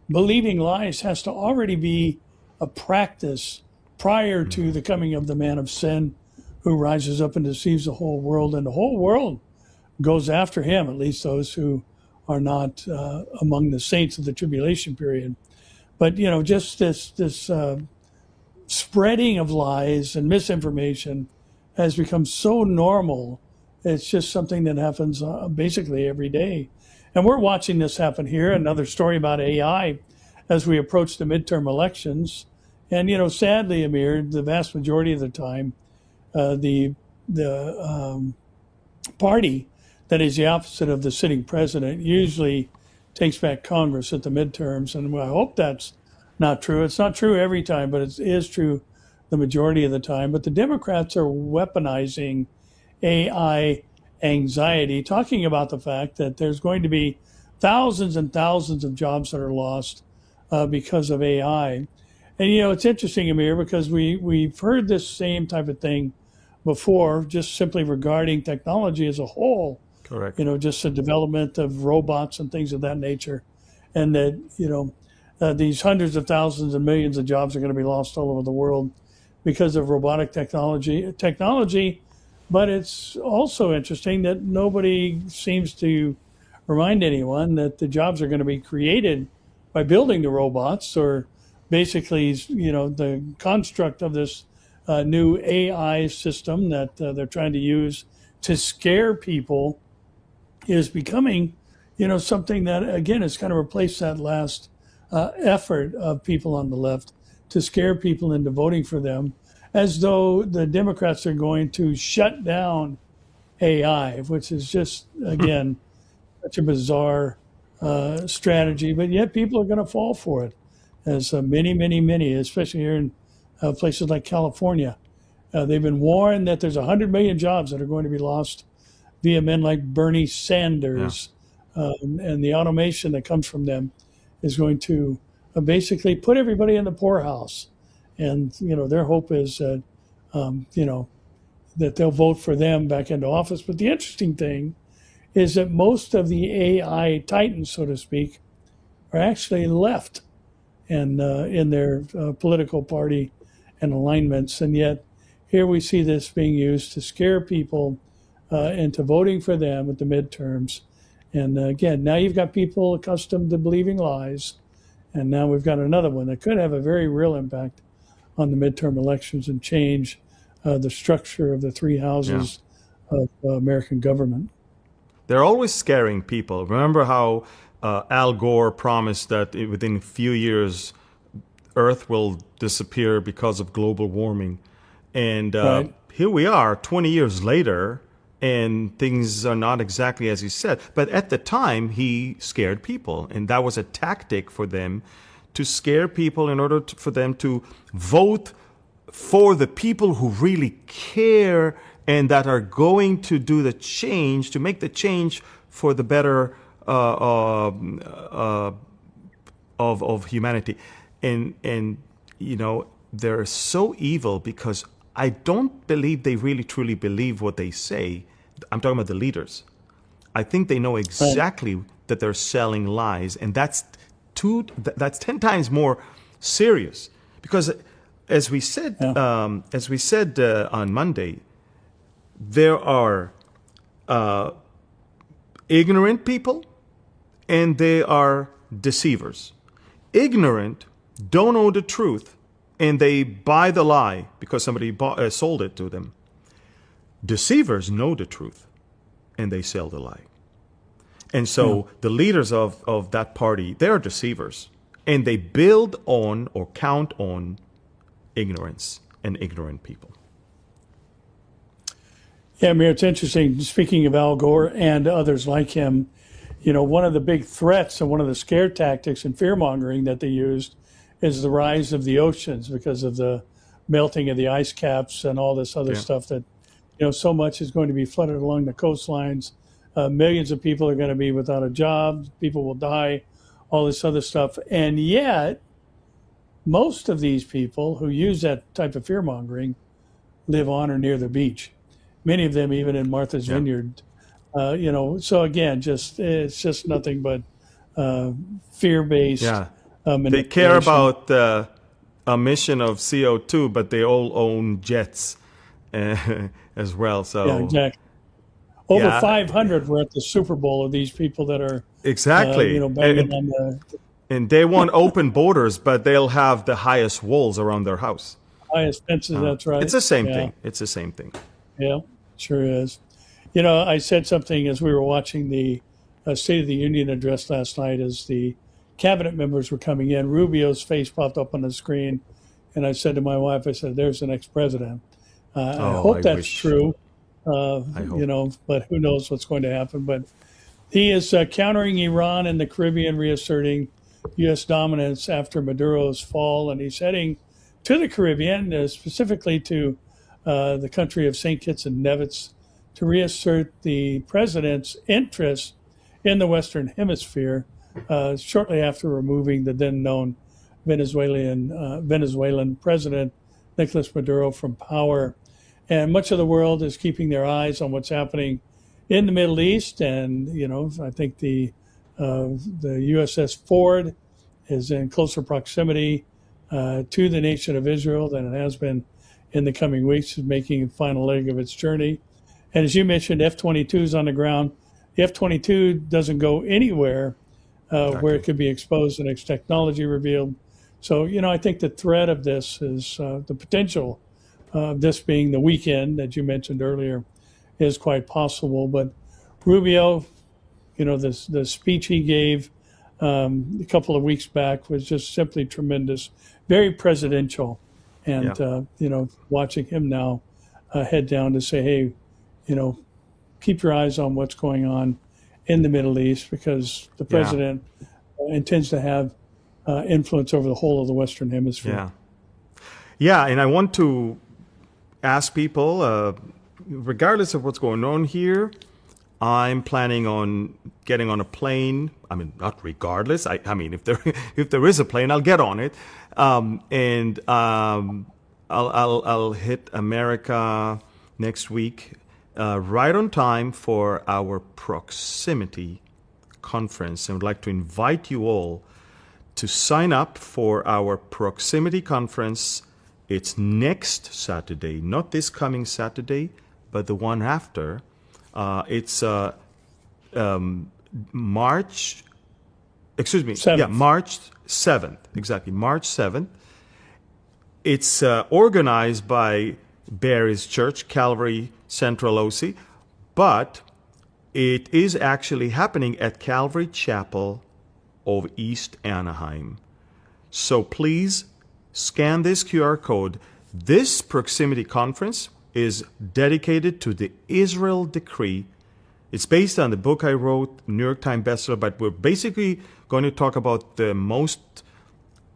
believing lies has to already be a practice prior to the coming of the man of sin, who rises up and deceives the whole world, and the whole world goes after him, at least those who are not among the saints of the tribulation period. But just this spreading of lies and misinformation has become so normal. It's just something that happens basically every day. And we're watching this happen here. Another story about AI as we approach the midterm elections. And sadly, Amir, the vast majority of the time, the party that is the opposite of the sitting president usually takes back Congress at the midterms. And I hope that's not true. It's not true every time, but it is true the majority of the time. But the Democrats are weaponizing AI anxiety, talking about the fact that there's going to be thousands and thousands of jobs that are lost because of AI. And, it's interesting, Amir, because we've heard this same type of thing before, just simply regarding technology as a whole. Correct. Just the development of robots and things of that nature. And that, these hundreds of thousands and millions of jobs are going to be lost all over the world because of robotic technology. But it's also interesting that nobody seems to remind anyone that the jobs are going to be created by building the robots, or basically, the construct of this new AI system that they're trying to use to scare people is becoming, something that, again, has kind of replaced that last effort of people on the left to scare people into voting for them, as though the Democrats are going to shut down AI, which is just, again, such a bizarre strategy. But yet people are going to fall for it, as many, especially here in places like California. They've been warned that there's 100 million jobs that are going to be lost via men like Bernie Sanders. And the automation that comes from them is going to basically put everybody in the poorhouse. And, their hope is that, that they'll vote for them back into office. But the interesting thing is that most of the AI titans, so to speak, are actually left and in their political party and alignments. And yet here we see this being used to scare people into voting for them at the midterms. And again, now you've got people accustomed to believing lies. And now we've got another one that could have a very real impact on the midterm elections and change the structure of the three houses of American government. They're always scaring people. Remember how Al Gore promised that within a few years, Earth will disappear because of global warming. And Right. here we are 20 years later, and things are not exactly as he said. But at the time, he scared people. And that was a tactic for them to scare people in order for them to vote for the people who really care and that are going to do the change, to make the change for the better of humanity. And they're so evil because I don't believe they really truly believe what they say. I'm talking about the leaders. I think they know exactly that they're selling lies, and that's 10 times more serious. Because as we said on Monday, there are ignorant people and they are deceivers. Ignorant don't know the truth, and they buy the lie because somebody sold it to them. Deceivers know the truth, and they sell the lie. And so the leaders of that party, they're deceivers, and they build on or count on ignorance and ignorant people. Yeah, Amir, it's interesting. Speaking of Al Gore and others like him, one of the big threats and one of the scare tactics and fear mongering that they used is the rise of the oceans because of the melting of the ice caps and all this other Yeah. stuff that, so much is going to be flooded along the coastlines. Millions of people are going to be without a job. People will die, all this other stuff. And yet, most of these people who use that type of fear mongering live on or near the beach. Many of them even in Martha's Yeah. Vineyard. So again, it's just nothing but fear-based Yeah. They manipulation. care about the emission of CO2, but they all own jets as well. So Yeah, exactly. Over Yeah. 500 were at the Super Bowl of these people that are, exactly. banging on the And they want open borders, but they'll have the highest walls around their house. highest fences. That's right. It's the same Yeah. thing. It's the same thing. Yeah, sure is. I said something as we were watching the State of the Union address last night as the cabinet members were coming in. Rubio's face popped up on the screen, and I said to my wife, I said, "There's the next president." I hope I that's wish. true, I hope. but who knows what's going to happen. But he is countering Iran in the Caribbean, reasserting U.S. dominance after Maduro's fall, and he's heading to the Caribbean, specifically to the country of St. Kitts and Nevis, to reassert the president's interest in the Western Hemisphere shortly after removing the then known Venezuelan president Nicolas Maduro from power. And much of the world is keeping their eyes on what's happening in the Middle East. And, I think the USS Ford is in closer proximity to the nation of Israel than it has been in the coming weeks, is making a final leg of its journey. And as you mentioned, F-22s on the ground. The F-22 doesn't go anywhere where it could be exposed and its technology revealed. So, I think the threat of this is the potential of this being the weekend that you mentioned earlier is quite possible. But Rubio, the speech he gave a couple of weeks back was just simply tremendous, very presidential. And, watching him now head down to say, hey, keep your eyes on what's going on in the Middle East because the president intends to have influence over the whole of the Western Hemisphere. Yeah. Yeah, and I want to ask people, regardless of what's going on here, I'm planning on getting on a plane. I mean, not regardless. I mean, if there is a plane, I'll get on it, and I'll hit America next week, right on time for our proximity conference. I would like to invite you all to sign up for our proximity conference. It's next Saturday, not this coming Saturday, but the one after. It's March 7th. Yeah, March 7th, exactly, March 7th. It's organized by Barry's church, Calvary Central OC, but it is actually happening at Calvary Chapel of East Anaheim. So please scan this QR code. This proximity conference is dedicated to the Israel decree. It's based on the book I wrote, New York Times bestseller, but we're basically going to talk about the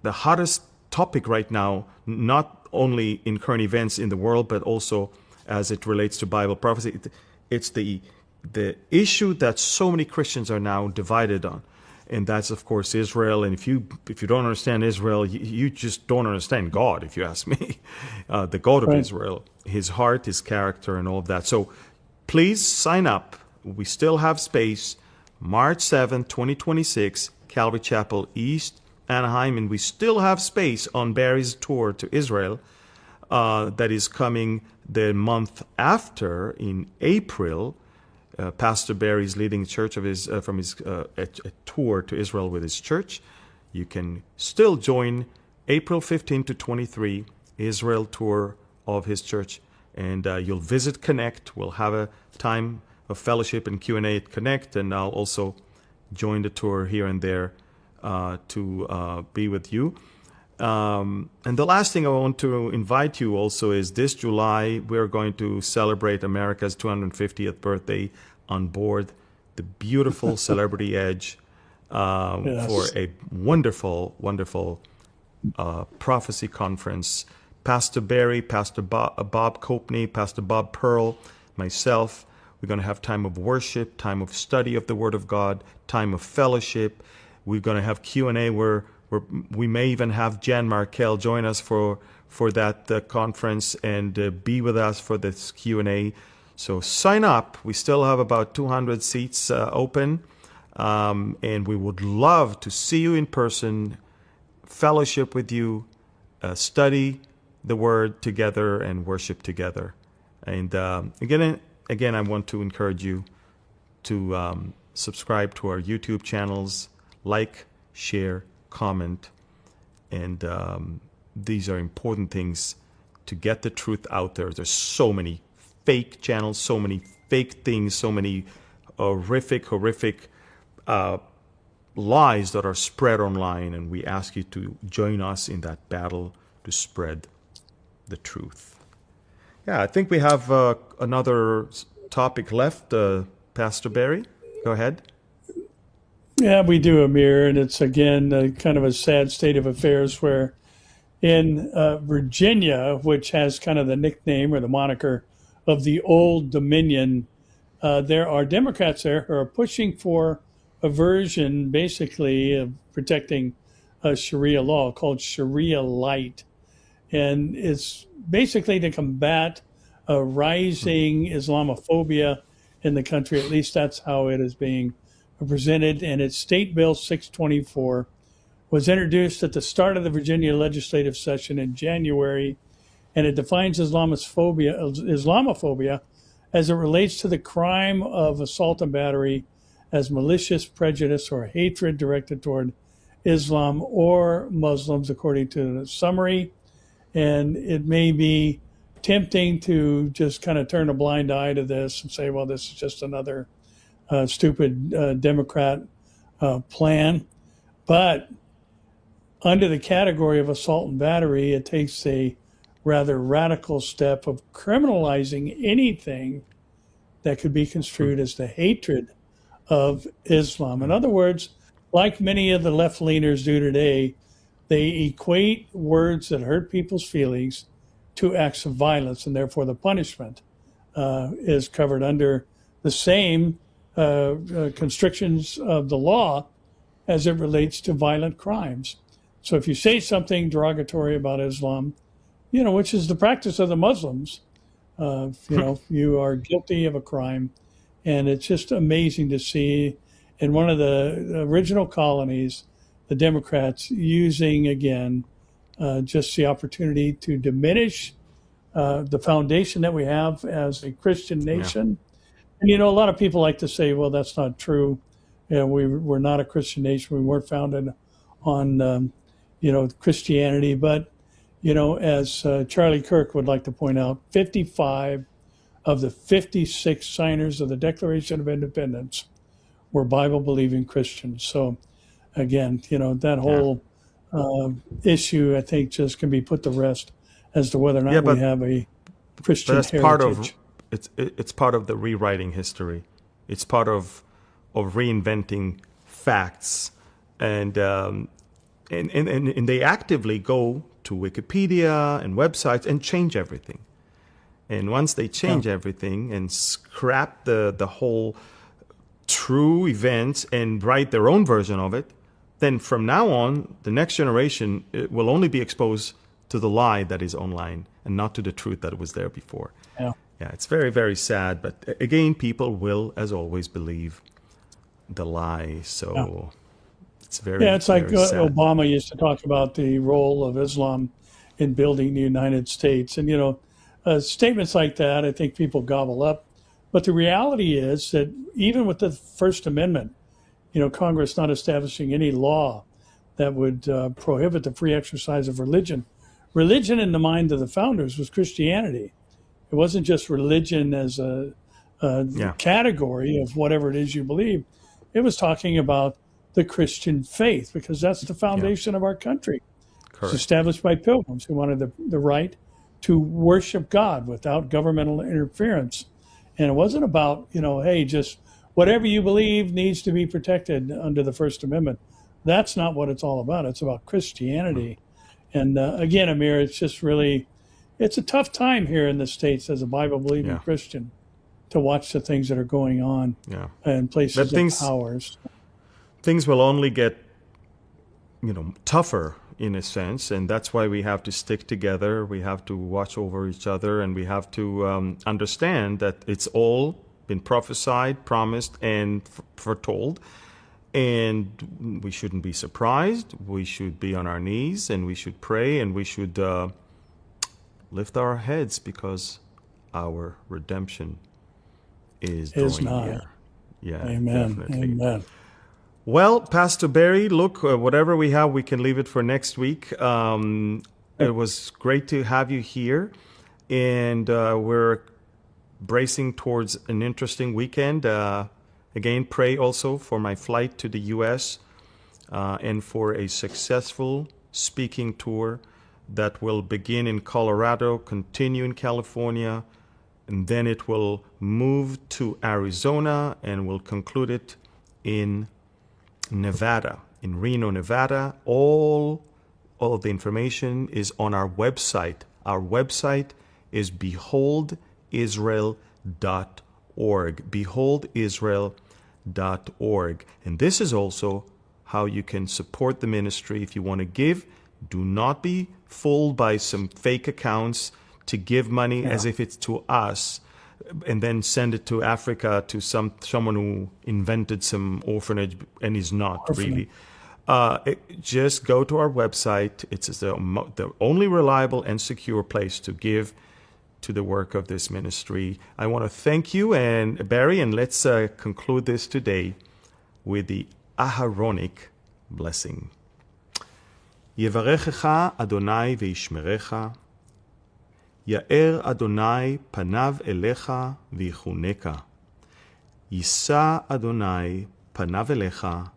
hottest topic right now, not only in current events in the world, but also as it relates to Bible prophecy. It's the issue that so many Christians are now divided on. And that's, of course, Israel. And if you don't understand Israel, you just don't understand God, if you ask me. The God of Right. Israel, his heart, his character, and all of that. So please sign up. We still have space. March 7th, 2026, Calvary Chapel, East Anaheim. And we still have space on Barry's tour to Israel that is coming the month after in April. Pastor Barry is leading church of his from his a tour to Israel with his church. You can still join April 15 to 23 Israel tour of his church, and you'll visit Connect. We'll have a time of fellowship and Q&A at Connect, and I'll also join the tour here and there to be with you. And the last thing I want to invite you also is this July, we're going to celebrate America's 250th birthday on board the beautiful Celebrity Edge for a wonderful, wonderful prophecy conference. Pastor Barry, Pastor Bob Copney, Pastor Bob Pearl, myself, we're going to have time of worship, time of study of the Word of God, time of fellowship. We're going to have Q&A where we may even have Jan Markell join us for that conference and be with us for this Q&A. So sign up. We still have about 200 seats open, and we would love to see you in person, fellowship with you, study the Word together, and worship together. And again, I want to encourage you to subscribe to our YouTube channels, like, share, comment, and these are important things to get the truth out there. There's so many fake channels, so many fake things, so many horrific lies that are spread online, and we ask you to join us in that battle to spread the truth. Yeah, I think we have another topic left. Pastor Barry, go ahead. Yeah, we do, Amir, and it's again kind of a sad state of affairs where in Virginia, which has kind of the nickname or the moniker of the Old Dominion, there are Democrats there who are pushing for a version basically of protecting Sharia law called Sharia Light. And it's basically to combat rising Islamophobia in the country. At least that's how it is being presented. And it's State Bill 624 was introduced at the start of the Virginia legislative session in January, and it defines Islamophobia as it relates to the crime of assault and battery as malicious prejudice or hatred directed toward Islam or Muslims, according to the summary. And it may be tempting to just kind of turn a blind eye to this and say, well, this is just another stupid Democrat plan. But under the category of assault and battery, it takes a rather radical step of criminalizing anything that could be construed as the hatred of Islam. In other words, like many of the left-leaners do today, they equate words that hurt people's feelings to acts of violence, and therefore the punishment is covered under the same constrictions of the law as it relates to violent crimes. So if you say something derogatory about Islam, which is the practice of the Muslims, you are guilty of a crime. And it's just amazing to see in one of the original colonies, the Democrats using, again, just the opportunity to diminish the foundation that we have as a Christian nation. Yeah. And, a lot of people like to say, well, that's not true. We're not a Christian nation. We weren't founded on, Christianity. But, as Charlie Kirk would like to point out, 55 of the 56 signers of the Declaration of Independence were Bible-believing Christians. So, again, that whole issue, I think, just can be put to rest as to whether or not we have a Christian heritage. It's part of the rewriting history. It's part of reinventing facts, and they actively go to Wikipedia and websites and change everything. And once they change everything and scrap the whole true events and write their own version of it, then from now on, the next generation will only be exposed to the lie that is online and not to the truth that was there before. Yeah, it's very, very sad. But again, people will, as always, believe the lie. So it's very, it's like sad. Obama used to talk about the role of Islam in building the United States. And, statements like that, I think people gobble up. But the reality is that even with the First Amendment, Congress not establishing any law that would prohibit the free exercise of religion. Religion in the mind of the founders was Christianity. It wasn't just religion as a category of whatever it is you believe. It was talking about the Christian faith, because that's the foundation of our country. It's established by pilgrims who wanted the right to worship God without governmental interference. And it wasn't about, hey, just whatever you believe needs to be protected under the First Amendment. That's not what it's all about. It's about Christianity. And again, Amir, it's a tough time here in the States as a Bible-believing Christian to watch the things that are going on in places of powers. Things will only get, tougher in a sense, and that's why we have to stick together. We have to watch over each other, and we have to understand that it's all been prophesied, promised, and foretold. And we shouldn't be surprised. We should be on our knees, and we should pray, and we should lift our heads because our redemption is drawing near. Yeah, amen. Definitely. Amen. Well, Pastor Barry, look, whatever we have, we can leave it for next week. It was great to have you here, and we're bracing towards an interesting weekend. Again, pray also for my flight to the U.S. And for a successful speaking tour that will begin in Colorado, continue in California, and then it will move to Arizona, and we'll conclude it in Nevada, in Reno, Nevada. All of the information is on our website. Our website is beholdisrael.org. Beholdisrael.org. And this is also how you can support the ministry if you want to give. Do not be fooled by some fake accounts to give money as if it's to us and then send it to Africa to someone who invented some orphanage and is not really. Just go to our website. It's the only reliable and secure place to give to the work of this ministry. I want to thank you, and Barry, and let's conclude this today with the Aharonic blessing. Yevarechecha Adonai veishmerecha, Ya'er Adonai panav elecha vichuneka, Yisa Adonai panav elecha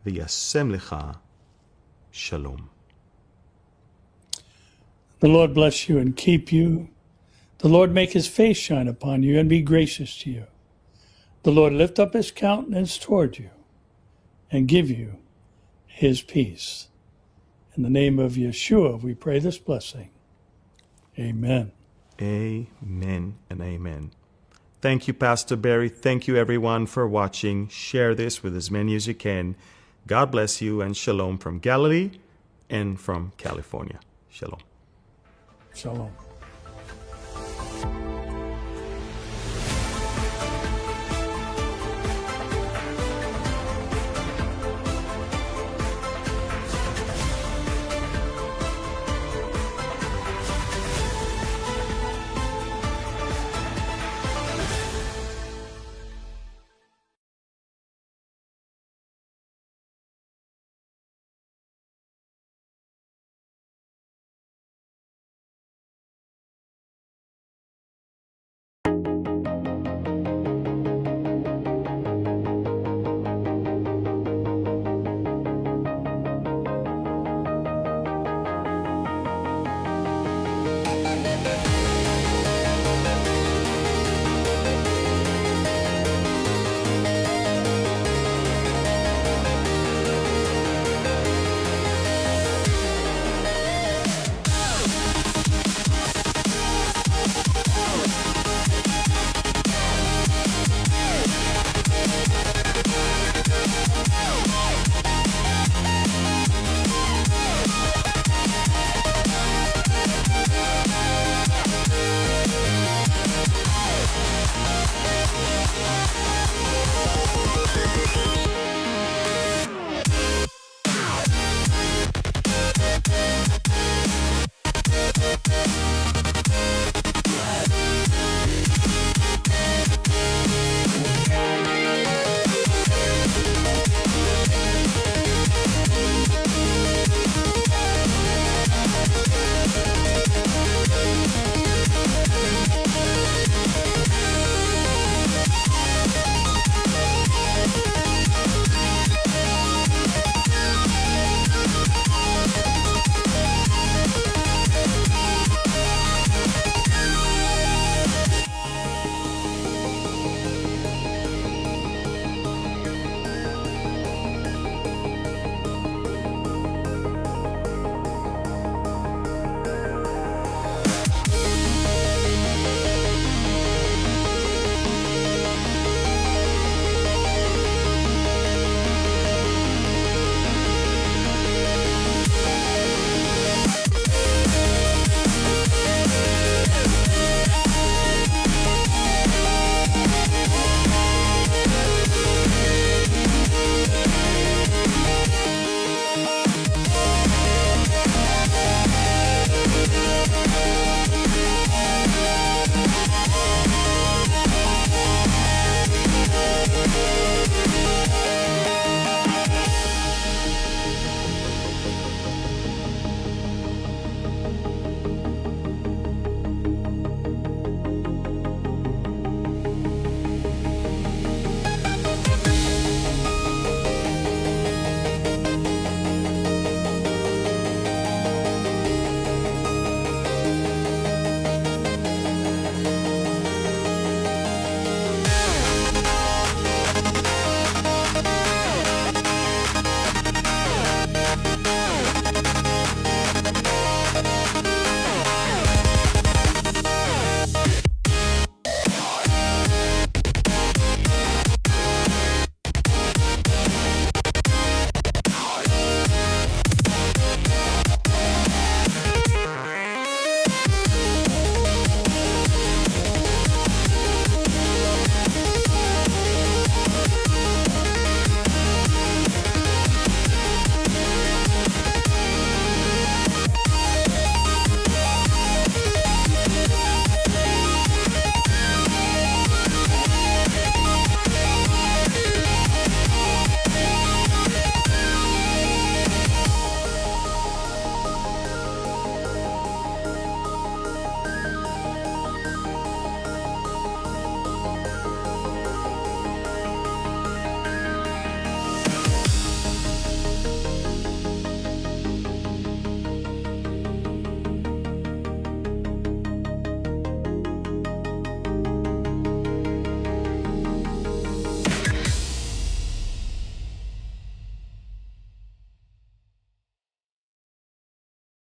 v'yasem lecha shalom. The Lord bless you and keep you. The Lord make his face shine upon you and be gracious to you. The Lord lift up his countenance toward you and give you his peace. In the name of Yeshua, we pray this blessing. Amen. Amen and amen. Thank you, Pastor Barry. Thank you, everyone, for watching. Share this with as many as you can. God bless you, and shalom from Galilee and from California. Shalom. Shalom.